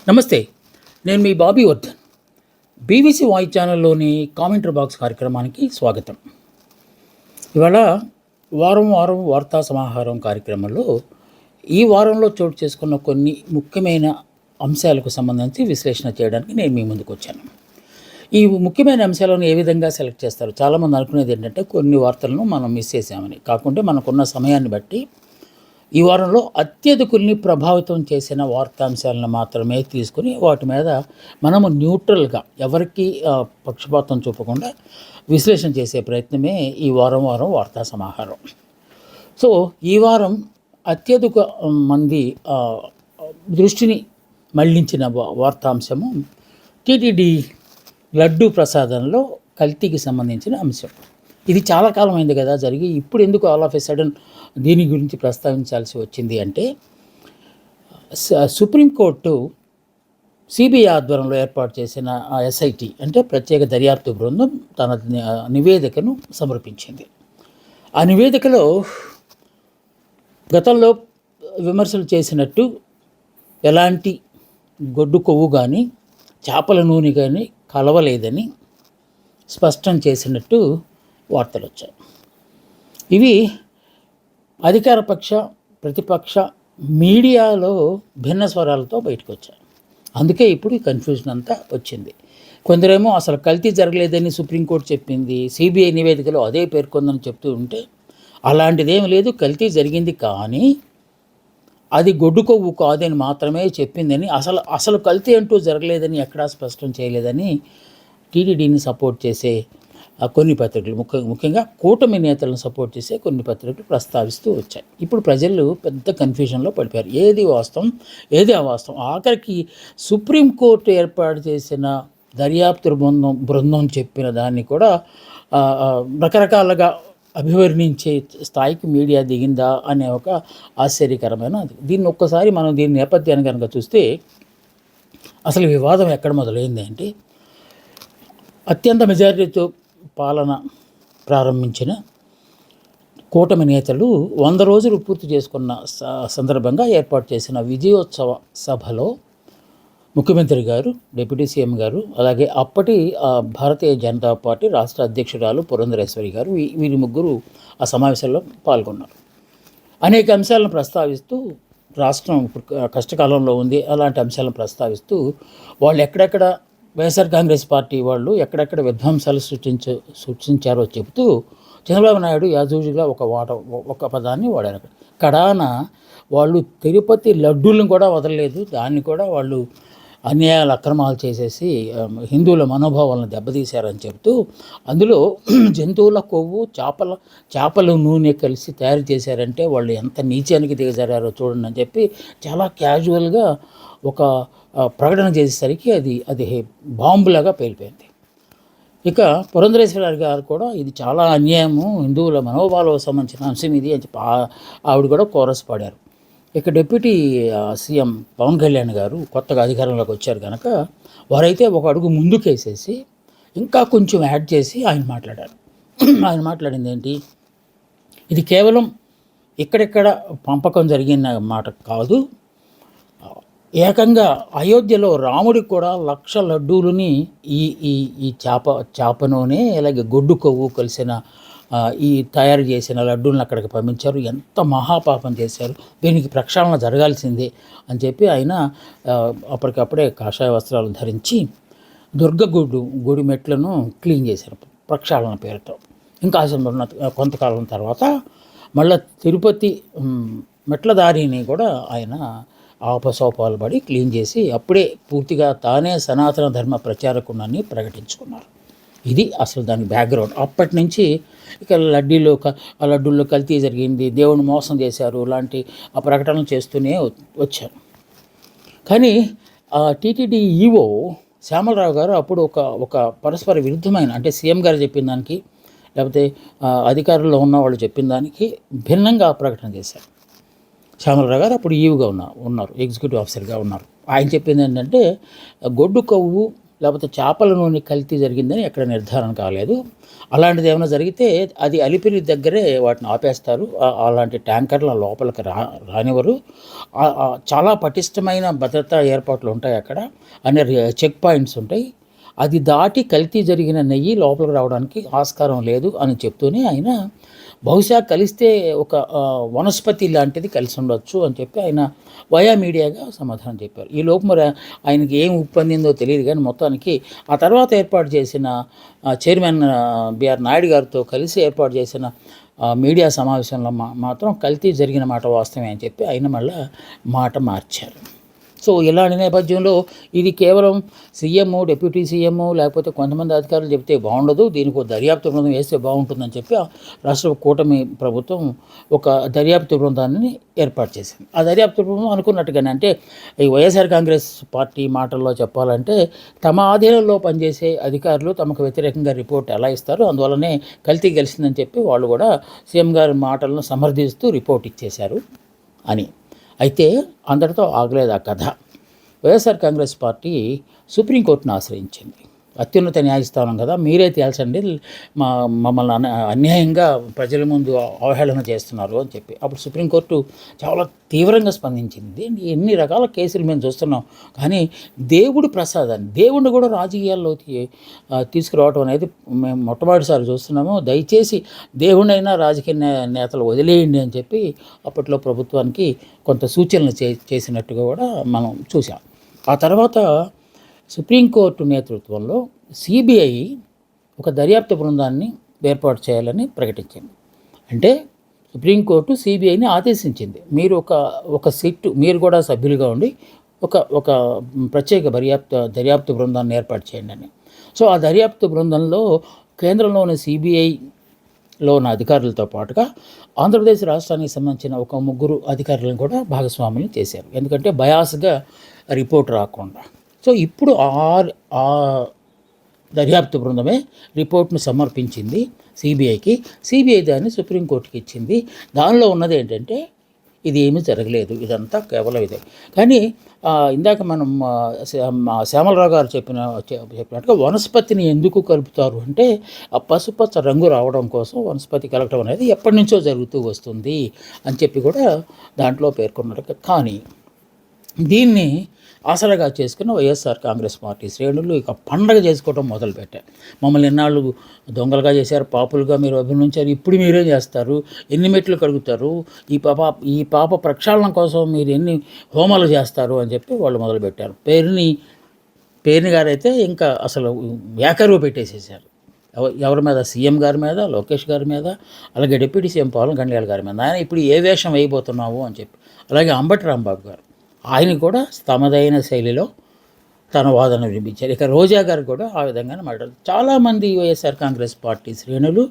నమస్తే. నేను మీ బాబీ వర్ధన్. బీబీసీ వాయిస్ ఛానల్లోని కామెంటరీ బాక్స్ కార్యక్రమానికి స్వాగతం. ఇవాళ వారం వారం వార్తా సమాహారం కార్యక్రమంలో ఈ వారంలో చోటు చేసుకున్న కొన్ని ముఖ్యమైన అంశాలకు సంబంధించి విశ్లేషణ చేయడానికి నేను మీ ముందుకు వచ్చాను. ఈ ముఖ్యమైన అంశాలను ఏ విధంగా సెలెక్ట్ చేస్తారు? చాలామంది అనుకునేది ఏంటంటే కొన్ని వార్తలను మనం మిస్ చేసామని. కాకుంటే మనకున్న సమయాన్ని బట్టి ఈ వారంలో అత్యధికుల్ని ప్రభావితం చేసిన వార్తాంశాలను మాత్రమే తీసుకుని వాటి మీద మనము న్యూట్రల్గా ఎవరికి పక్షపాతం చూపకుండా విశ్లేషణ చేసే ప్రయత్నమే ఈ వారం వార్తా సమాహారం. సో ఈ వారం అత్యధిక మంది దృష్టిని మళ్లించిన వార్తాంశము టీటీడీ లడ్డూ ప్రసాదంలో కల్తీకి సంబంధించిన అంశం. ఇది చాలా కాలం అయింది కదా జరిగి, ఇప్పుడు ఎందుకు ఆల్ ఆఫ్ ఎ సడన్ దీని గురించి ప్రస్తావించాల్సి వచ్చింది అంటే, సుప్రీంకోర్టు సిబిఐ ఆధ్వర్యంలో ఏర్పాటు చేసిన ఎస్ఐటి అంటే ప్రత్యేక దర్యాప్తు బృందం తన నివేదికను సమర్పించింది. ఆ నివేదికలో గతంలో విమర్శలు చేసినట్టు ఎలాంటి గొడ్డు కొవ్వు కానీ చేపల నూనె కానీ కలవలేదని స్పష్టం చేసినట్టు వార్తలు వచ్చాయి. ఇవి అధికార పక్ష ప్రతిపక్ష మీడియాలో భిన్న స్వరాలతో బయటకు వచ్చాయి. అందుకే ఇప్పుడు ఈ కన్ఫ్యూజన్ అంతా వచ్చింది. కొందరేమో అసలు కల్తీ జరగలేదని సుప్రీంకోర్టు చెప్పింది, సిబిఐ నివేదికలో అదే పేర్కొందని చెప్తూ ఉంటే, అలాంటిదేమీ లేదు, కల్తీ జరిగింది కానీ అది గొడ్డు కొవ్వు కాదని మాత్రమే చెప్పిందని, అసలు కల్తీ అంటూ జరగలేదని ఎక్కడా స్పష్టం చేయలేదని టీటీడీని సపోర్ట్ చేసే కొన్ని పత్రికలు, ముఖ్యంగా కూటమి నేతలను సపోర్ట్ చేసే కొన్ని పత్రికలు ప్రస్తావిస్తూ వచ్చాయి. ఇప్పుడు ప్రజలు పెద్ద కన్ఫ్యూజన్లో పడిపోయారు. ఏది వాస్తవం, ఏది అవాస్తవం. ఆఖరికి సుప్రీంకోర్టు ఏర్పాటు చేసిన దర్యాప్తు బృందం చెప్పిన దాన్ని కూడా రకరకాలుగా అభివర్ణించే స్థాయికి మీడియా దిగిందా అనే ఒక ఆశ్చర్యకరమైన దీన్ని ఒక్కసారి మనం దీని నేపథ్యాన్ని కనుక చూస్తే, అసలు వివాదం ఎక్కడ మొదలైంది అంటే, అత్యంత మెజారిటీతో పాలన ప్రారంభించిన కూటమి నేతలు 100 రోజులు పూర్తి చేసుకున్న సందర్భంగా ఏర్పాటు చేసిన విజయోత్సవ సభలో ముఖ్యమంత్రి గారు, డిప్యూటీ సీఎం గారు, అలాగే అప్పటి భారతీయ జనతా పార్టీ రాష్ట్ర అధ్యక్షురాలు పురంధరేశ్వరి గారు, వీరి ముగ్గురు ఆ సమావేశంలో పాల్గొన్నారు. అనేక అంశాలను ప్రస్తావిస్తూ, రాష్ట్రం కష్టకాలంలో ఉంది అలాంటి అంశాలను ప్రస్తావిస్తూ, వాళ్ళు ఎక్కడెక్కడ వైఎస్ఆర్ కాంగ్రెస్ పార్టీ వాళ్ళు ఎక్కడెక్కడ విధ్వంసాలు సృష్టించారో చెబుతూ చంద్రబాబు నాయుడు యాజూజుగా ఒక పదాన్ని వాడారు. కడాన వాళ్ళు తిరుపతి లడ్డూలను కూడా వదలలేదు, దాన్ని కూడా వాళ్ళు అన్యాయాలు అక్రమాలు చేసేసి హిందువుల మనోభావాలను దెబ్బతీశారని చెబుతూ, అందులో జంతువుల కొవ్వు చేపల నూనె కలిసి తయారు చేశారంటే వాళ్ళు ఎంత నీచానికి దిగజారారో చూడండి అని చెప్పి చాలా క్యాజువల్గా ఒక ప్రకటన చేసేసరికి అది బాంబులాగా పేలిపోయింది. ఇక పురంధరేశ్వరి గారు కూడా ఇది చాలా అన్యాయము, హిందువుల మనోభావాలకు సంబంధించిన అంశం ఇది అని చెప్పి ఆవిడ కూడా కోరస్ పాడారు. ఇక డిప్యూటీ సీఎం పవన్ కళ్యాణ్ గారు కొత్తగా అధికారంలోకి వచ్చారు కనుక వారైతే ఒక అడుగు ముందుకేసేసి ఇంకా కొంచెం యాడ్ చేసి ఆయన మాట్లాడారు. ఆయన మాట్లాడింది ఏంటి, ఇది కేవలం ఇక్కడెక్కడ పంపకం జరిగిన మాట కాదు, ఏకంగా అయోధ్యలో రాముడికి కూడా 1,00,000 లడ్డూలని ఈ చేప నూనె అలాగే గొడ్డు కొవ్వు కలిసిన ఈ తయారు చేసిన లడ్డూలను అక్కడికి పంపించారు, ఎంత మహాపాపం చేశారు, దీనికి ప్రక్షాళన జరగాల్సిందే అని చెప్పి ఆయన అప్పటికప్పుడే కాషాయ వస్త్రాలు ధరించి గుడి మెట్లను క్లీన్ చేశారు ప్రక్షాళన పేరుతో. ఇంకా కొంతకాలం తర్వాత మళ్ళీ తిరుపతి మెట్ల దారిని కూడా ఆయన ఆపసోపాలు పడి క్లీన్ చేసి అప్పుడే పూర్తిగా తానే సనాతన ధర్మ ప్రచారకునని ప్రకటించుకున్నారు. ఇది అసలు దాని బ్యాక్గ్రౌండ్. అప్పటి నుంచి ఇక లడ్డూల్లో కల్తీ జరిగింది, దేవుని మోసం చేశారు లాంటి ఆ ప్రకటనలు చేస్తూనే వచ్చారు. కానీ టీటీడీ ఈవో శ్యామలరావు గారు అప్పుడు ఒక పరస్పర విరుద్ధమైన, అంటే సీఎం గారు చెప్పిన దానికి లేకపోతే అధికారుల్లో ఉన్న వాళ్ళు చెప్పిన దానికి భిన్నంగా ప్రకటన చేశారు. శ్యామలరావు గారు అప్పుడు ఈవుగా ఉన్నారు, ఎగ్జిక్యూటివ్ ఆఫీసర్గా ఉన్నారు. ఆయన చెప్పింది ఏంటంటే, గొడ్డు కొవ్వు లేకపోతే చేపల నూనె కల్తీ జరిగిందని ఎక్కడ నిర్ధారణ కాలేదు. అలాంటిది ఏమైనా జరిగితే అది అలిపిరి దగ్గరే వాటిని ఆపేస్తారు. అలాంటి ట్యాంకర్ల లోపలికి రానివ్వరు. చాలా పటిష్టమైన భద్రతా ఏర్పాట్లు ఉంటాయి అక్కడ. అన్ని చెక్ పాయింట్స్ ఉంటాయి. అది దాటి కల్తీ జరిగిన నెయ్యి లోపలికి రావడానికి ఆస్కారం లేదు అని చెప్తూనే ఆయన బహుశా కలిస్తే ఒక వనస్పతి లాంటిది కలిసి ఉండొచ్చు అని చెప్పి ఆయన వయా మీడియాగా సమాధానం చెప్పారు. ఈ లోపు మరి ఆయనకి ఏం ఉప్పందిందో తెలియదు, కానీ మొత్తానికి ఆ తర్వాత ఏర్పాటు చేసిన చైర్మన్ బిఆర్ నాయుడు గారితో కలిసి ఏర్పాటు చేసిన మీడియా సమావేశంలో మాత్రం కల్తీ జరిగిన మాట వాస్తవమే అని చెప్పి ఆయన మళ్ళీ మాట మార్చారు. సో ఇలాంటి నేపథ్యంలో ఇది కేవలం సీఎం, డిప్యూటీ సీఎం లేకపోతే కొంతమంది అధికారులు చెప్తే బాగుండదు, దీనికి ఒక దర్యాప్తు బృందం వేస్తే బాగుంటుందని చెప్పి రాష్ట్ర కూటమి ప్రభుత్వం ఒక దర్యాప్తు బృందాన్ని ఏర్పాటు చేసింది. ఆ దర్యాప్తు బృందం అనుకున్నట్టుగానే, అంటే ఈ వైఎస్ఆర్ కాంగ్రెస్ పార్టీ మాటల్లో చెప్పాలంటే తమ ఆధీనంలో పనిచేసే అధికారులు తమకు వ్యతిరేకంగా రిపోర్ట్ ఎలా ఇస్తారు, అందువల్లనే కల్తీ గెలిచిందని చెప్పి వాళ్ళు కూడా సీఎం గారి మాటలను సమర్థిస్తూ రిపోర్ట్ ఇచ్చేశారు అని. అయితే అందరితో ఆగలేదు ఆ కథ. వైఎస్ఆర్ కాంగ్రెస్ పార్టీ సుప్రీంకోర్టును ఆశ్రయించింది. అత్యున్నత న్యాయస్థానం కదా, మీరే తేల్చండి, మమ్మల్ని అన్యాయంగా ప్రజల ముందు అవహేళన చేస్తున్నారు అని చెప్పి. అప్పుడు సుప్రీంకోర్టు చాలా తీవ్రంగా స్పందించింది. ఎన్ని రకాల కేసులు మేము చూస్తున్నాం, కానీ దేవుడి ప్రసాదాన్ని, దేవుడిని కూడా రాజకీయాల్లోకి తీసుకురావడం అనేది మేము మొట్టమొదటిసారి చూస్తున్నాము. దయచేసి దేవుడినైనా రాజకీయ నేతలు వదిలేయండి అని చెప్పి అప్పట్లో ప్రభుత్వానికి కొంత సూచనలు చేసినట్టుగా కూడా మనం చూసాం. ఆ తర్వాత సుప్రీంకోర్టు నేతృత్వంలో సిబిఐ ఒక దర్యాప్తు బృందాన్ని ఏర్పాటు చేయాలని ప్రకటించింది. అంటే సుప్రీంకోర్టు సిబిఐని ఆదేశించింది, మీరు ఒక సిట్టు, మీరు కూడా సభ్యులుగా ఉండి ఒక ప్రత్యేక దర్యాప్తు బృందాన్ని ఏర్పాటు చేయండి అని. సో ఆ దర్యాప్తు బృందంలో కేంద్రంలోని సిబిఐలో ఉన్న అధికారులతో పాటుగా ఆంధ్రప్రదేశ్ రాష్ట్రానికి సంబంధించిన ఒక 3 అధికారులను కూడా భాగస్వాములు చేశారు, ఎందుకంటే బయాస్గా రిపోర్ట్ రాకుండా. సో ఇప్పుడు ఆ దర్యాప్తు బృందమే రిపోర్ట్ను సమర్పించింది సిబిఐకి. సిబిఐ దాన్ని సుప్రీంకోర్టుకి ఇచ్చింది. దానిలో ఉన్నది ఏంటంటే ఇది ఏమీ జరగలేదు, ఇదంతా కేవలం ఇదే. కానీ ఇందాక మనం శ్యామలరావు గారు చెప్పినట్టుగా వనస్పతిని ఎందుకు కలుపుతారు అంటే ఆ పసుపచ్చ రంగు రావడం కోసం వనస్పతి కలగటం అనేది ఎప్పటి నుంచో జరుగుతూ వస్తుంది అని చెప్పి కూడా దాంట్లో పేర్కొన్నారు. కానీ దీన్ని ఆసరాగా చేసుకున్న వైఎస్ఆర్ కాంగ్రెస్ పార్టీ శ్రేణులు ఇక పండగ చేసుకోవడం మొదలుపెట్టారు. మమ్మల్ని ఎన్నాళ్ళు దొంగలుగా చేశారు, పాపులుగా మీరు అభినందించారు, ఇప్పుడు మీరేం చేస్తారు, ఎన్ని మెట్లు కడుగుతారు, ఈ పాప ప్రక్షాళన కోసం మీరు ఎన్ని హోమాలు చేస్తారు అని చెప్పి వాళ్ళు మొదలుపెట్టారు. పేరుని గారైతే ఇంకా అసలు ఏకరువు పెట్టేసేసారు. ఎవరి మీద, సీఎం గారి మీద, లోకేష్ గారి మీద, అలాగే డిప్యూటీ సీఎం పవన్ కళ్యాణ్ గారి మీద, ఆయన ఇప్పుడు ఏ వేషం వేయబోతున్నావు అని చెప్పి. అలాగే అంబటి రాంబాబు గారు, ఆయన కూడా తమదైన శైలిలో తన వాదన వినిపించారు. ఇక రోజా గారు కూడా ఆ విధంగానే మాట్లాడారు. చాలామంది వైఎస్ఆర్ కాంగ్రెస్ పార్టీ శ్రేణులు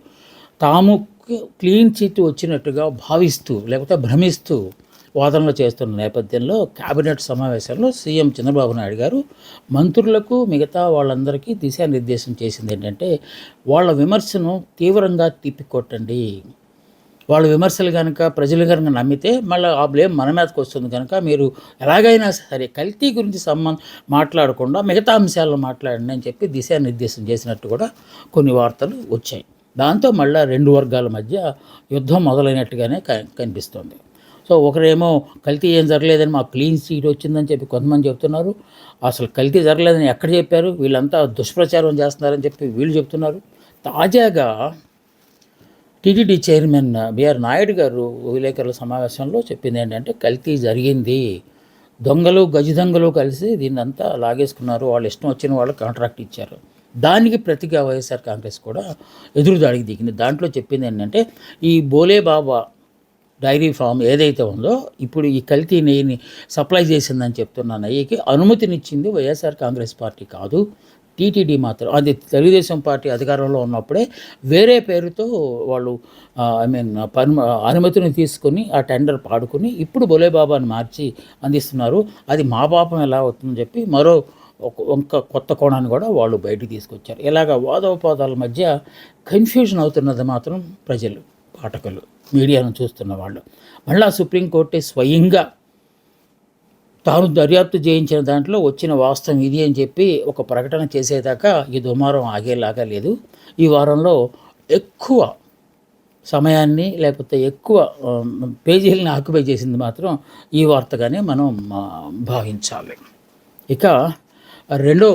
తాము క్లీన్ చిట్ వచ్చినట్టుగా భావిస్తూ లేకపోతే భ్రమిస్తూ వాదనలు చేస్తున్న నేపథ్యంలో కేబినెట్ సమావేశంలో సీఎం చంద్రబాబు నాయుడు గారు మంత్రులకు మిగతా వాళ్ళందరికీ దిశానిర్దేశం చేసింది ఏంటంటే, వాళ్ళ విమర్శను తీవ్రంగా తిప్పికొట్టండి. వాళ్ళ విమర్శలు కనుక ప్రజలు కనుక నమ్మితే మళ్ళీ ఆ బ్లేమ్ మన మీదకి వస్తుంది. కనుక మీరు ఎలాగైనా సరే కల్తీ గురించి మాట్లాడకుండా మిగతా అంశాలను మాట్లాడండి అని చెప్పి దిశానిర్దేశం చేసినట్టు కూడా కొన్ని వార్తలు వచ్చాయి. దాంతో మళ్ళీ 2 వర్గాల మధ్య యుద్ధం మొదలైనట్టుగానే కనిపిస్తుంది. సో ఒకరేమో కల్తీ ఏం జరగలేదని మాకు క్లీన్ చీట్ వచ్చిందని చెప్పి కొంతమంది చెప్తున్నారు. అసలు కల్తీ జరగలేదని ఎక్కడ చెప్పారు, వీళ్ళంతా దుష్ప్రచారం చేస్తున్నారని చెప్పి వీళ్ళు చెప్తున్నారు. తాజాగా టీటీడీ చైర్మన్ బిఆర్ నాయుడు గారు విలేకరుల సమావేశంలో చెప్పింది ఏంటంటే, కల్తీ జరిగింది, దొంగలు గజదొంగలు కలిసి దీన్నంతా లాగేసుకున్నారు, వాళ్ళు ఇష్టం వచ్చిన వాళ్ళు కాంట్రాక్ట్ ఇచ్చారు. దానికి ప్రతిగా వైఎస్ఆర్ కాంగ్రెస్ కూడా ఎదురుదాడికి దిగింది. దాంట్లో చెప్పింది ఏంటంటే, ఈ బోలే బాబా డైరీ ఫామ్ ఏదైతే ఉందో ఇప్పుడు ఈ కల్తీ నెయ్యిని సప్లై చేసిందని చెప్తున్న నెయ్యికి అనుమతినిచ్చింది వైఎస్ఆర్ కాంగ్రెస్ పార్టీ కాదు, టీటీడీ మాత్రం. అది తెలుగుదేశం పార్టీ అధికారంలో ఉన్నప్పుడే వేరే పేరుతో వాళ్ళు అనుమతిని తీసుకొని ఆ టెండర్ పాడుకుని ఇప్పుడు బోలేబాబాని మార్చి అందిస్తున్నారు. అది మా పాపం ఎలా అవుతుందని చెప్పి మరో ఒక కొత్త కోణాన్ని కూడా వాళ్ళు బయటికి తీసుకొచ్చారు. ఇలాగ వాదోపవాదాల మధ్య కన్ఫ్యూజన్ అవుతున్నది మాత్రం ప్రజలు, పాఠకులు, మీడియాను చూస్తున్న వాళ్ళు. మళ్ళా సుప్రీంకోర్టే స్వయంగా తాను దర్యాప్తు చేయించిన దాంట్లో వచ్చిన వాస్తవం ఇది అని చెప్పి ఒక ప్రకటన చేసేదాకా ఈ దుమారం ఆగేలాగా లేదు. ఈ వారంలో ఎక్కువ సమయాన్ని లేకపోతే ఎక్కువ పేజీలని ఆక్యుపై చేసింది మాత్రం ఈ వార్తగానే మనం భావించాలి. ఇక రెండో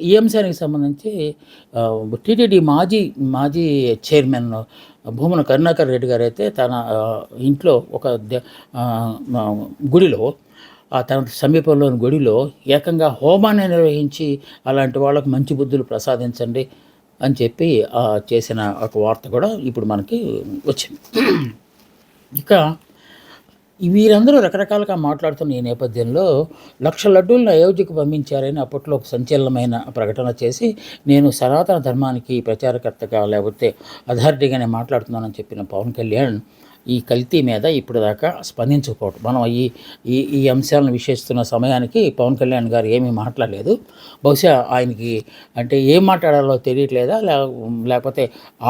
ఈ అంశానికి సంబంధించి టీటీడీ మాజీ చైర్మన్ భూమన కరుణాకర్ రెడ్డి గారు అయితే తన ఇంట్లో ఒక గుడిలో తన సమీపంలోని గుడిలో ఏకంగా హోమాన్ని నిర్వహించి అలాంటి వాళ్ళకు మంచి బుద్ధులు ప్రసాదించండి అని చెప్పి చేసిన ఒక వార్త కూడా ఇప్పుడు మనకి వచ్చింది. ఇక వీరందరూ రకరకాలుగా మాట్లాడుతున్న ఈ నేపథ్యంలో 1,00,000 లడ్డూలను అయోధ్యకు పంపించారని అప్పట్లో ఒక సంచలనమైన ప్రకటన చేసి నేను సనాతన ధర్మానికి ప్రచారకర్తగా లేకపోతే అథారిటీగానే మాట్లాడుతున్నానని చెప్పిన పవన్ కళ్యాణ్ ఈ కల్తీ మీద ఇప్పుడు దాకా స్పందించకపోవడం, మనం ఈ అంశాలను విశ్లేషిస్తున్న సమయానికి పవన్ కళ్యాణ్ గారు ఏమీ మాట్లాడలేదు. బహుశా ఆయనకి అంటే ఏం మాట్లాడాలో తెలియట్లేదా, లేకపోతే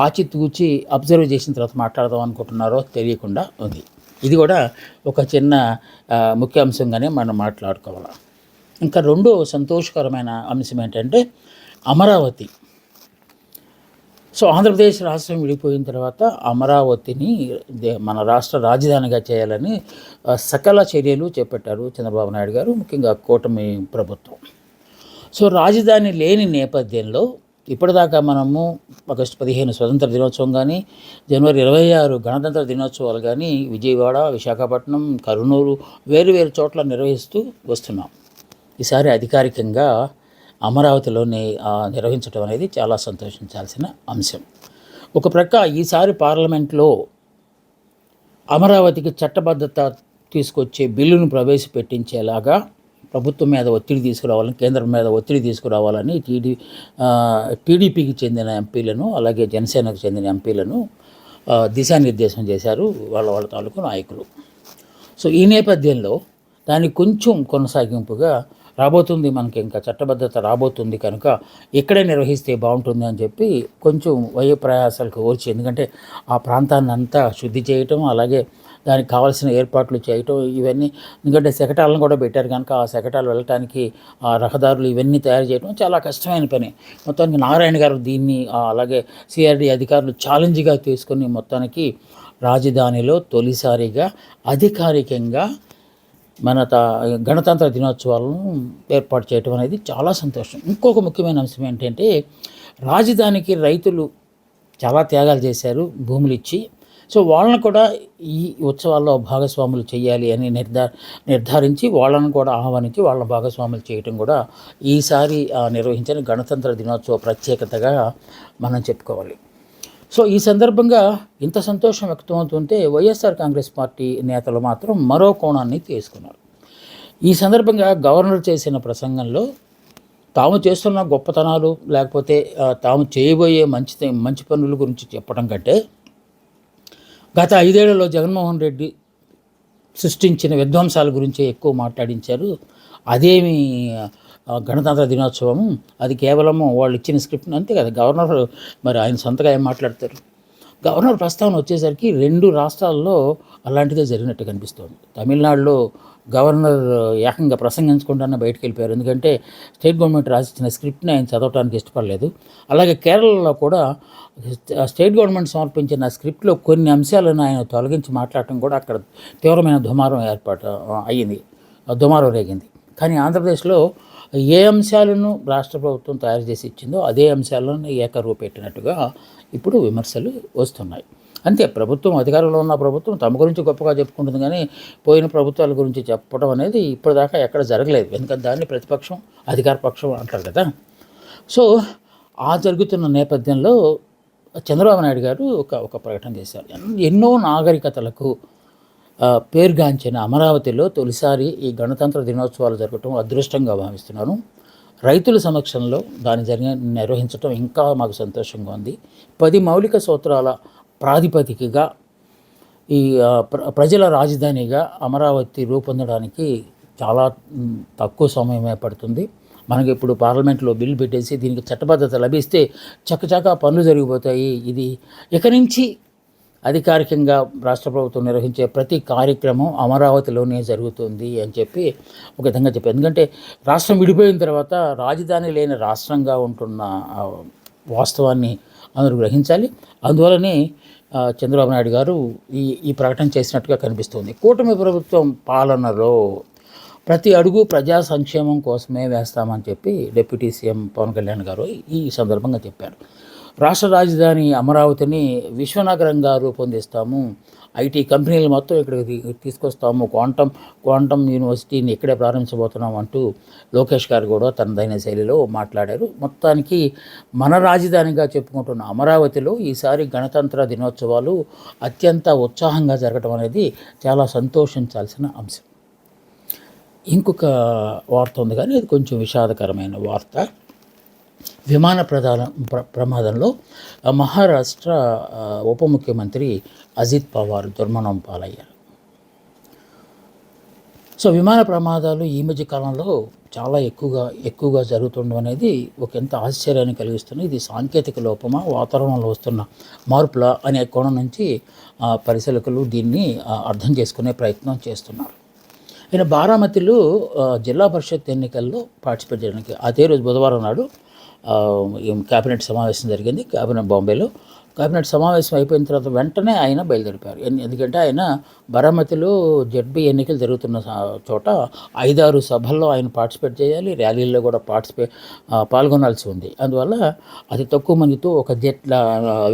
ఆచితూచి అబ్జర్వ్ చేసిన తర్వాత మాట్లాడదాం అనుకుంటున్నారో తెలియకుండా ఉంది. ఇది కూడా ఒక చిన్న ముఖ్య అంశంగానే మనం మాట్లాడుకోవాలి. ఇంకా రెండో సంతోషకరమైన అంశం ఏంటంటే అమరావతి. సో ఆంధ్రప్రదేశ్ రాష్ట్రం విడిపోయిన తర్వాత అమరావతిని మన రాష్ట్ర రాజధానిగా చేయాలని సకల చర్యలు చేపట్టారు చంద్రబాబు నాయుడు గారు, ముఖ్యంగా కూటమి ప్రభుత్వం. సో రాజధాని లేని నేపథ్యంలో ఇప్పటిదాకా మనము ఆగస్టు 15 స్వతంత్ర దినోత్సవం కానీ, జనవరి 26 గణతంత్ర దినోత్సవాలు కానీ విజయవాడ, విశాఖపట్నం, కర్నూలు వేరు చోట్ల నిర్వహిస్తూ వస్తున్నాం. ఈసారి అధికారికంగా అమరావతిలోనే నిర్వహించడం అనేది చాలా సంతోషించాల్సిన అంశం. ఒక ప్రక్క ఈసారి పార్లమెంట్లో అమరావతికి చట్టబద్ధత తీసుకొచ్చే బిల్లును ప్రవేశపెట్టించేలాగా ప్రభుత్వం మీద ఒత్తిడి తీసుకురావాలని, కేంద్రం మీద ఒత్తిడి తీసుకురావాలని టీడీపీకి చెందిన ఎంపీలను అలాగే జనసేనకు చెందిన ఎంపీలను దిశానిర్దేశం చేశారు వాళ్ళ తాలూకు నాయకులు. సో ఈ నేపథ్యంలో దానికి కొంచెం కొనసాగింపుగా రాబోతుంది, మనకి ఇంకా చట్టబద్ధత రాబోతుంది కనుక ఇక్కడే నిర్వహిస్తే బాగుంటుంది అని చెప్పి కొంచెం వ్యయ ప్రయాసాలకు ఓర్చి, ఎందుకంటే ఆ ప్రాంతాన్ని అంతా శుద్ధి చేయటం అలాగే దానికి కావాల్సిన ఏర్పాట్లు చేయటం ఇవన్నీ, ఎందుకంటే శకటాలను కూడా పెట్టారు కనుక ఆ శకటాలు వెళ్ళటానికి ఆ రహదారులు ఇవన్నీ తయారు చేయడం చాలా కష్టమైన పని. మొత్తానికి నారాయణ గారు దీన్ని అలాగే సిఆర్డీ అధికారులు ఛాలెంజ్గా తీసుకొని మొత్తానికి రాజధానిలో తొలిసారిగా అధికారికంగా మన గణతంత్ర దినోత్సవాలను ఏర్పాటు చేయడం అనేది చాలా సంతోషం. ఇంకొక ముఖ్యమైన అంశం ఏంటంటే రాజధానికి రైతులు చాలా త్యాగాలు చేశారు భూములు ఇచ్చి. సో వాళ్ళని కూడా ఈ ఉత్సవాల్లో భాగస్వాములు చేయాలి అని నిర్ధారించి వాళ్ళను కూడా ఆహ్వానించి వాళ్ళ భాగస్వాములు చేయటం కూడా ఈసారి నిర్వహించిన గణతంత్ర దినోత్సవ ప్రత్యేకతగా మనం చెప్పుకోవాలి. సో ఈ సందర్భంగా ఇంత సంతోషం వ్యక్తమవుతుంటే వైఎస్ఆర్ కాంగ్రెస్ పార్టీ నేతలు మాత్రం మరో కోణాన్ని తీసుకున్నారు. ఈ సందర్భంగా గవర్నర్ చేసిన ప్రసంగంలో తాము చేస్తున్న గొప్పతనాలు లేకపోతే తాము చేయబోయే మంచి పనుల గురించి చెప్పడం కంటే గత 5 ఏళ్లలో జగన్మోహన్ రెడ్డి సృష్టించిన విధ్వంసాల గురించే ఎక్కువ మాట్లాడించారు. అదేమి గణతంత్ర దినోత్సవము, అది కేవలము వాళ్ళు ఇచ్చిన స్క్రిప్ట్ అంతే కదా. గవర్నర్ మరి ఆయన సొంతగా ఏం మాట్లాడతారు. గవర్నర్ ప్రస్తావన వచ్చేసరికి 2 రాష్ట్రాల్లో అలాంటిదే జరిగినట్టు కనిపిస్తోంది. తమిళనాడులో గవర్నర్ ఏకంగా ప్రసంగించకుండానే బయటకు వెళ్ళిపోయారు, ఎందుకంటే స్టేట్ గవర్నమెంట్ రాసిచ్చిన స్క్రిప్ట్ని ఆయన చదవడానికి ఇష్టపడలేదు. అలాగే కేరళలో కూడా స్టేట్ గవర్నమెంట్ సమర్పించిన స్క్రిప్ట్లో కొన్ని అంశాలను ఆయన తొలగించి మాట్లాడటం కూడా అక్కడ తీవ్రమైన దుమారం రేగింది. కానీ ఆంధ్రప్రదేశ్లో ఏ అంశాలను రాష్ట్ర ప్రభుత్వం తయారు చేసి ఇచ్చిందో అదే అంశాలను ఏకరువు పెట్టినట్టుగా ఇప్పుడు విమర్శలు వస్తున్నాయి. అంతే, ప్రభుత్వం అధికారంలో ఉన్న ప్రభుత్వం తమ గురించి గొప్పగా చెప్పుకుంటుంది, కానీ పోయిన ప్రభుత్వాల గురించి చెప్పడం అనేది ఇప్పటిదాకా ఎక్కడ జరగలేదు. ఎందుకంటే దాన్ని ప్రతిపక్షం అధికార పక్షం అంటారు కదా. సో జరుగుతున్న నేపథ్యంలో చంద్రబాబు నాయుడు గారు ఒక ప్రకటన చేశారు. ఎన్నో నాగరికతలకు పేరుగాంచిన అమరావతిలో తొలిసారి ఈ గణతంత్ర దినోత్సవాలు జరగటం అదృష్టంగా భావిస్తున్నాను. రైతుల సమక్షంలో దాన్ని నిర్వహించడం ఇంకా మాకు సంతోషంగా ఉంది. 10 మౌలిక సూత్రాల ప్రాతిపదికగా ఈ ప్రజల రాజధానిగా అమరావతి రూపొందడానికి చాలా తక్కువ సమయమే పడుతుంది. మనకి ఇప్పుడు పార్లమెంట్లో బిల్లు పెట్టేసి దీనికి చట్టబద్ధత లభిస్తే చక్కచక్క పనులు జరిగిపోతాయి. ఇది ఇక నుంచి అధికారికంగా రాష్ట్ర ప్రభుత్వం నిర్వహించే ప్రతి కార్యక్రమం అమరావతిలోనే జరుగుతుంది అని చెప్పి ఒక విధంగా చెప్పారు. ఎందుకంటే రాష్ట్రం విడిపోయిన తర్వాత రాజధాని లేని రాష్ట్రంగా ఉంటున్న వాస్తవాన్ని అందరూ గ్రహించాలి. అందువలనే చంద్రబాబు నాయుడు గారు ఈ ప్రకటన చేసినట్టుగా కనిపిస్తుంది. కూటమి ప్రభుత్వం పాలనలో ప్రతి అడుగు ప్రజా సంక్షేమం కోసమే వేస్తామని చెప్పి డిప్యూటీ సీఎం పవన్ కళ్యాణ్ గారు ఈ సందర్భంగా చెప్పారు. రాష్ట్ర రాజధాని అమరావతిని విశ్వనగరంగా రూపొందిస్తాము, ఐటీ కంపెనీలు మొత్తం ఇక్కడికి తీసుకొస్తాము, క్వాంటమ్ యూనివర్సిటీని ఇక్కడే ప్రారంభించబోతున్నాం అంటూ లోకేష్ గారు కూడా తనదైన శైలిలో మాట్లాడారు. మొత్తానికి మన రాజధానిగా చెప్పుకుంటున్న అమరావతిలో ఈసారి గణతంత్ర దినోత్సవాలు అత్యంత ఉత్సాహంగా జరగడం అనేది చాలా సంతోషించాల్సిన అంశం. ఇంకొక వార్త ఉంది, కానీ ఇది కొంచెం విషాదకరమైన వార్త. విమాన ప్రమాదంలో మహారాష్ట్ర ఉప ముఖ్యమంత్రి అజిత్ పవార్ దుర్మరణం పాలయ్యారు. సో విమాన ప్రమాదాలు ఈ మధ్య కాలంలో చాలా ఎక్కువగా జరుగుతుండడం అనేది ఒక ఎంత ఆశ్చర్యాన్ని కలిగిస్తుంది. ఇది సాంకేతిక లోపమా, వాతావరణంలో వస్తున్న మార్పుల అనే కోణం నుంచి పరిశీలకులు దీన్ని అర్థం చేసుకునే ప్రయత్నం చేస్తున్నారు. ఈయన బారామతిలో జిల్లా పరిషత్ ఎన్నికల్లో పార్టిసిపేట్ చేయడానికి అదే రోజు బుధవారం నాడు కేబినెట్ సమావేశం జరిగింది. బాంబేలో కేబినెట్ సమావేశం అయిపోయిన తర్వాత వెంటనే ఆయన బయలుదేరిపారు. ఎందుకంటే ఆయన బారామతిలో జడ్బీ ఎన్నికలు జరుగుతున్న చోట 5-6 సభల్లో ఆయన పార్టిసిపేట్ చేయాలి, ర్యాలీల్లో కూడా పాల్గొనాల్సి ఉంది. అందువల్ల అతి తక్కువ మందితో ఒక జెట్ల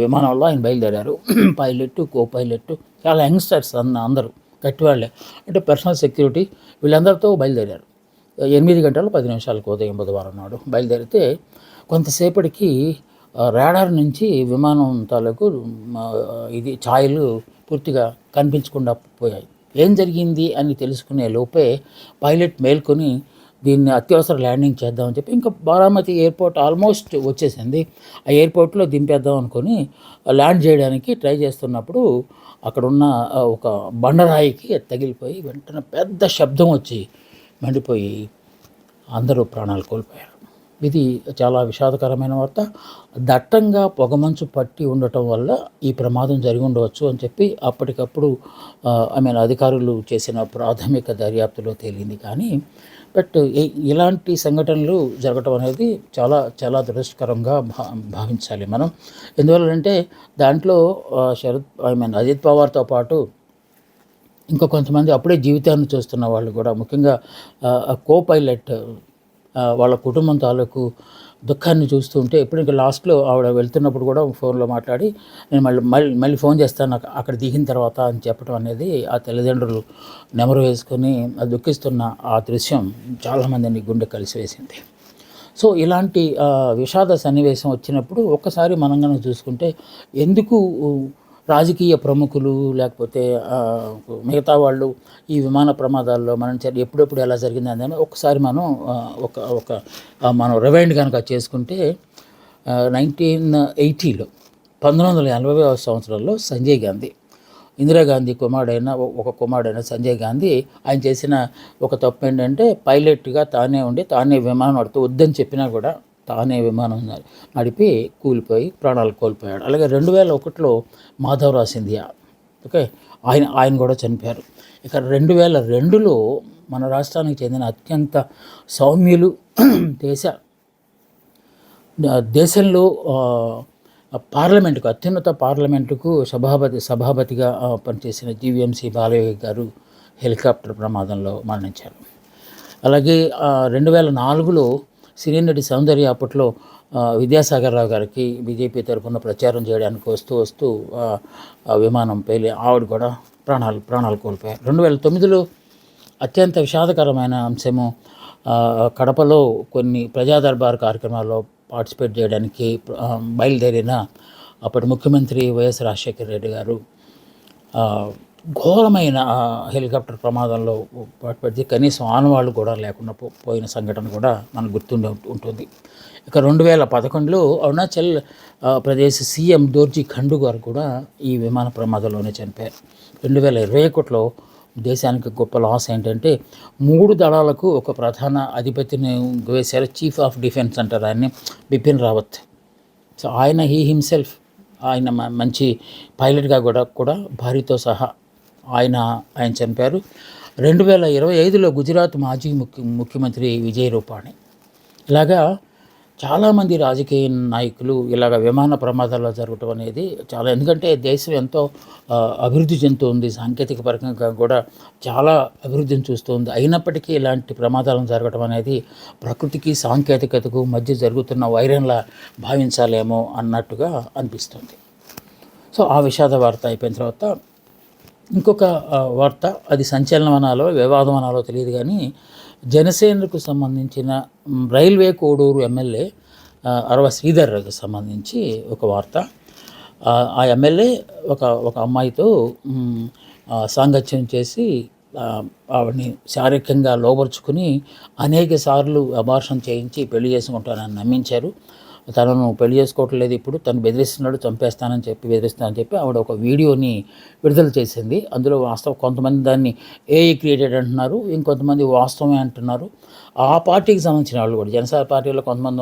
విమానంలో ఆయన బయలుదేరారు. పైలట్, కో పైలట్, చాలా యంగ్స్టర్స్ అందరూ గట్టివాళ్ళే, అంటే పర్సనల్ సెక్యూరిటీ వీళ్ళందరితో బయలుదేరారు. 8 గంటల 10 నిమిషాలకు ఉదయం బుధవారం నాడు బయలుదేరితే కొంతసేపటికి రాడార్ నుంచి విమానం తాలూకు ఛాయలు పూర్తిగా కనిపించకుండా పోయాయి. ఏం జరిగింది అని తెలుసుకునే లోపే పైలట్ మేల్కొని దీన్ని అత్యవసర ల్యాండింగ్ చేద్దామని చెప్పి ఇంకా బారామతి ఎయిర్పోర్ట్ ఆల్మోస్ట్ వచ్చేసింది. ఆ ఎయిర్పోర్ట్లో దింపేద్దాం అనుకొని ల్యాండ్ చేయడానికి ట్రై చేస్తున్నప్పుడు అక్కడున్న ఒక బండరాయికి తగిలిపోయి వెంటనే పెద్ద శబ్దం వచ్చి మండిపోయి అందరూ ప్రాణాలు కోల్పోయారు. ఇది చాలా విషాదకరమైన వార్త. దట్టంగా పొగమంచు పట్టి ఉండటం వల్ల ఈ ప్రమాదం జరిగి ఉండవచ్చు అని చెప్పి అప్పటికప్పుడు అధికారులు చేసిన ప్రాథమిక దర్యాప్తులో తేలింది. కానీ ఇలాంటి సంఘటనలు జరగటం అనేది చాలా చాలా దురదృష్టకరంగా భావించాలి మనం. ఎందువల్లంటే దాంట్లో అజిత్ పవార్తో పాటు ఇంకా కొంతమంది అప్పుడే జీవితాన్ని చూస్తున్న వాళ్ళు కూడా, ముఖ్యంగా కో పైలట్ వాళ్ళ కుటుంబం తాలూకు దుఃఖాన్ని చూస్తూ ఉంటే ఎప్పుడు ఇంకా లాస్ట్లో ఆవిడ వెళ్తున్నప్పుడు కూడా ఫోన్లో మాట్లాడి నేను మళ్ళీ ఫోన్ చేస్తాను అక్కడ దిగిన తర్వాత అని చెప్పడం అనేది ఆ తల్లిదండ్రులు నెమరు వేసుకొని దుఃఖిస్తున్న ఆ దృశ్యం చాలామందిని గుండె కలిసివేసింది. సో ఇలాంటి విషాద సన్నివేశం వచ్చినప్పుడు ఒక్కసారి మనం కనుక చూసుకుంటే ఎందుకు రాజకీయ ప్రముఖులు లేకపోతే మిగతా వాళ్ళు ఈ విమాన ప్రమాదాల్లో ఎప్పుడెప్పుడు ఎలా జరిగింది అని ఒకసారి మనం రివైండ్ కనుక చేసుకుంటే 1980లో 1980వ సంవత్సరంలో సంజయ్ గాంధీ, ఇందిరాగాంధీ కుమారుడైన సంజయ్ గాంధీ ఆయన చేసిన ఒక తప్పు ఏంటంటే పైలట్గా తానే ఉండి తానే విమానం నడుతూ వద్దని చెప్పినా కూడా తానే విమానం నడిపి కూలిపోయి ప్రాణాలు కోల్పోయాడు. అలాగే 2001లో మాధవరావు సింధియా, ఆయన కూడా చనిపోయారు. ఇక 2002లో మన రాష్ట్రానికి చెందిన అత్యంత సౌమ్యులు దేశంలో పార్లమెంటుకు అత్యున్నత పార్లమెంటుకు సభాపతిగా పనిచేసిన జీవీఎంసీ బాలయ్య గారు హెలికాప్టర్ ప్రమాదంలో మరణించారు. అలాగే 2004లో సినీ సౌందర్య అప్పట్లో విద్యాసాగర్ రావు గారికి బీజేపీ తరఫున ప్రచారం చేయడానికి వస్తూ విమానం పేలి ఆవిడ కూడా ప్రాణాలు కోల్పోయారు. 2009లో అత్యంత విషాదకరమైన అంశము, కడపలో కొన్ని ప్రజా దర్బార్ కార్యక్రమాల్లో పార్టిసిపేట్ చేయడానికి బయలుదేరిన అప్పటి ముఖ్యమంత్రి వైఎస్ రాజశేఖర రెడ్డి గారు ఘోరమైన హెలికాప్టర్ ప్రమాదంలో పడితే కనీసం ఆనవాళ్ళు కూడా లేకుండా పోయిన సంఘటన కూడా మనకు గుర్తుండే ఉంటుంది. ఇక 2011లో అరుణాచల్ ప్రదేశ్ సీఎం దోర్జీ ఖండు గారు కూడా ఈ విమాన ప్రమాదంలోనే చనిపోయారు. 2021లో దేశానికి గొప్ప లాస్ ఏంటంటే 3 దళాలకు ఒక ప్రధాన అధిపతిని వేశారు. చీఫ్ ఆఫ్ డిఫెన్స్ అంటారు ఆయన్ని, బిపిన్ రావత్. సో ఆయన హిమ్సెల్ఫ్ ఆయన మంచి పైలట్గా కూడా భార్యతో సహా ఆయన చనిపారు. 2025లో గుజరాత్ మాజీ ముఖ్యమంత్రి విజయ్ రూపాణి. ఇలాగా చాలామంది రాజకీయ నాయకులు ఇలాగ విమాన ప్రమాదాల్లో జరగటం అనేది చాలా, ఎందుకంటే దేశం ఎంతో అభివృద్ధి చెందుతుంది, సాంకేతిక పరంగా కూడా చాలా అభివృద్ధిని చూస్తుంది. అయినప్పటికీ ఇలాంటి ప్రమాదాలను జరగడం అనేది ప్రకృతికి సాంకేతికతకు మధ్య జరుగుతున్న వైరంలా భావించాలేమో అన్నట్టుగా అనిపిస్తుంది. సో ఆ విషాద వార్త అయిపోయిన తర్వాత ఇంకొక వార్త, అది సంచలనమనాలో వివాదమనాలో తెలియదు కానీ, జనసేనకు సంబంధించిన రైల్వే కోడూరు ఎమ్మెల్యే అరవ శ్రీధర్కి సంబంధించి ఒక వార్త. ఆ ఎమ్మెల్యే ఒక అమ్మాయితో సాంగత్యం చేసి ఆవిడని శారీరకంగా లోబరుచుకుని అనేక సార్లు అబార్షన్ చేయించి పెళ్లి చేసుకుంటానని నమ్మించారు. తనను పెళ్లి చేసుకోవట్లేదు, ఇప్పుడు తను బెదిరిస్తున్నాడు, చంపేస్తానని చెప్పి బెదిరిస్తానని చెప్పి ఆవిడ ఒక వీడియోని విడుదల చేసింది. అందులో వాస్తవం, కొంతమంది దాన్ని ఏఐ క్రియేటెడ్ అంటున్నారు, ఇంకొంతమంది వాస్తవమే అంటున్నారు. ఆ పార్టీకి సంబంధించిన వాళ్ళు కూడా, జనసేన పార్టీలో కొంతమంది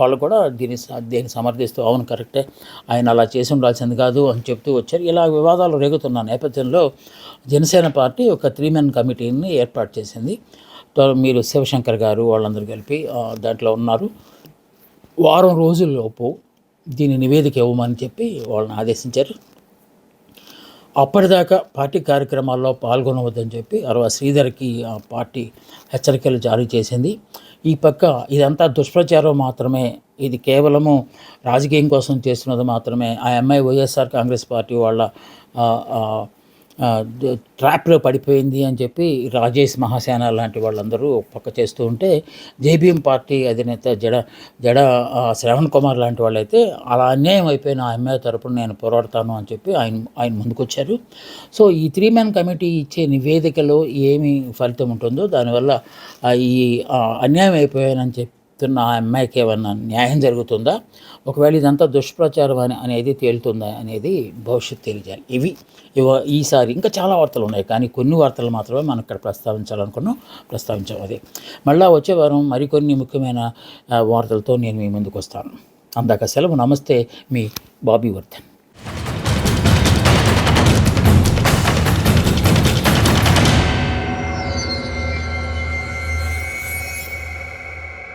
వాళ్ళు కూడా దీన్ని సమర్థిస్తూ అవును కరెక్టే, ఆయన అలా చేసి ఉండాల్సింది కాదు అని చెప్తూ వచ్చారు. ఇలా వివాదాలు రేగుతున్న నేపథ్యంలో జనసేన పార్టీ ఒక 3 మెన్ కమిటీని ఏర్పాటు చేసింది. మీరు శివశంకర్ గారు వాళ్ళందరూ కలిపి దాంట్లో ఉన్నారు. వారం రోజుల్లోపు దీని నివేదిక ఇవ్వమని చెప్పి వాళ్ళని ఆదేశించారు. అప్పటిదాకా పార్టీ కార్యక్రమాల్లో పాల్గొనవద్దని చెప్పి అరవ శ్రీధర్కి ఆ పార్టీ హెచ్చరికలు జారీ చేసింది. ఈ పక్క ఇదంతా దుష్ప్రచారం మాత్రమే, ఇది కేవలము రాజకీయం కోసం చేస్తున్నది మాత్రమే, ఆ అమ్మాయి వైఎస్ఆర్ కాంగ్రెస్ పార్టీ వాళ్ళ ట్రాప్లో పడిపోయింది అని చెప్పి రాజేష్ మహాసేన లాంటి వాళ్ళందరూ పక్క చేస్తూ ఉంటే, జేబీఎం పార్టీ అధినేత జడ శ్రవణ్ కుమార్ లాంటి వాళ్ళైతే అలా అన్యాయం అయిపోయిన ఆ అమ్మాయి తరపున నేను పోరాడతాను అని చెప్పి ఆయన ముందుకొచ్చారు. సో ఈ 3 మెన్ కమిటీ ఇచ్చే నివేదికలో ఏమి ఫలితం ఉంటుందో, దానివల్ల ఈ అన్యాయం అయిపోయానని చెప్తున్న ఆ అమ్మాయికి ఏమన్నా న్యాయం జరుగుతుందా, ఒకవేళ ఇదంతా దుష్ప్రచారం అనేది తేలుతుందా అనేది భవిష్యత్తు తెలియజేయాలి. ఈసారి ఇంకా చాలా వార్తలు ఉన్నాయి, కానీ కొన్ని వార్తలు మాత్రమే మనం ఇక్కడ ప్రస్తావించాం. అదే మళ్ళీ వచ్చే వారం మరికొన్ని ముఖ్యమైన వార్తలతో నేను మీ ముందుకు వస్తాను. అందాక సెలవు. నమస్తే, మీ బాబీ వర్ధన్.